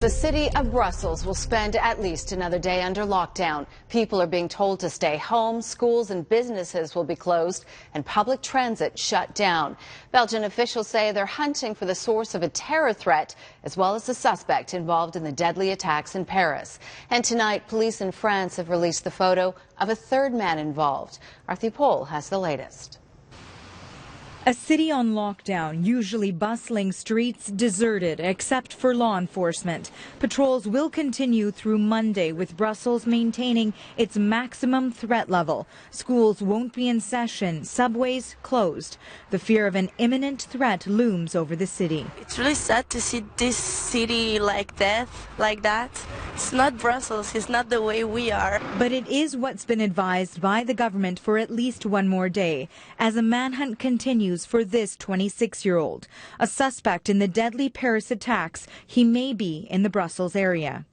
The city of Brussels will spend at least another day under lockdown. People are being told to stay home, schools and businesses will be closed, and public transit shut down. Belgian officials say they're hunting for the source of a terror threat, as well as the suspect involved in the deadly attacks in Paris. And tonight, police in France have released the photo of a third man involved. Aarti has the latest. A city on lockdown, usually bustling streets deserted except for law enforcement. Patrols will continue through Monday, with Brussels maintaining its maximum threat level. Schools won't be in session, subways closed. The fear of an imminent threat looms over the city. It's really sad to see this city like that. It's not Brussels, it's not the way we are. But it is what's been advised by the government for at least one more day, as a manhunt continues for this 26-year-old. A suspect in the deadly Paris attacks, he may be in the Brussels area.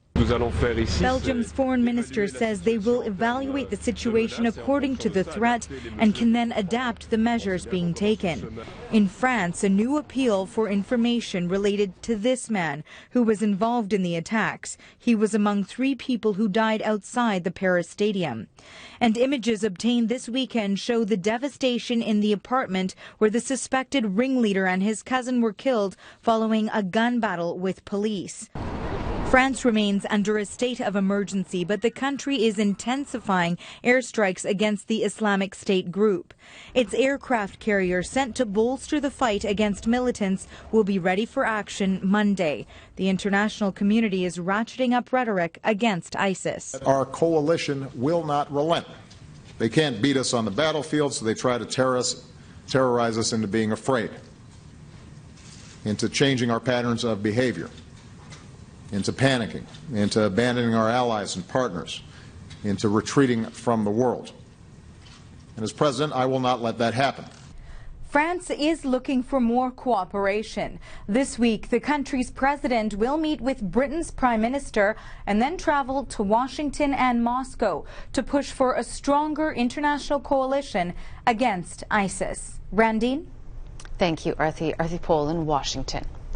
Belgium's foreign minister says they will evaluate the situation according to the threat and can then adapt the measures being taken. In France, a new appeal for information related to this man who was involved in the attacks. He was among 3 people who died outside the Paris stadium. And images obtained this weekend show the devastation in the apartment where the suspected ringleader and his cousin were killed following a gun battle with police. France remains under a state of emergency, but the country is intensifying airstrikes against the Islamic State group. Its aircraft carrier sent to bolster the fight against militants will be ready for action Monday. The international community is ratcheting up rhetoric against ISIS. Our coalition will not relent. They can't beat us on the battlefield, so they try to terrorize us into being afraid, into changing our patterns of behavior, into panicking, into abandoning our allies and partners, into retreating from the world. And as president, I will not let that happen. France is looking for more cooperation. This week, the country's president will meet with Britain's prime minister and then travel to Washington and Moscow to push for a stronger international coalition against ISIS. Randine? Thank you, Aarti. Aarti in Washington.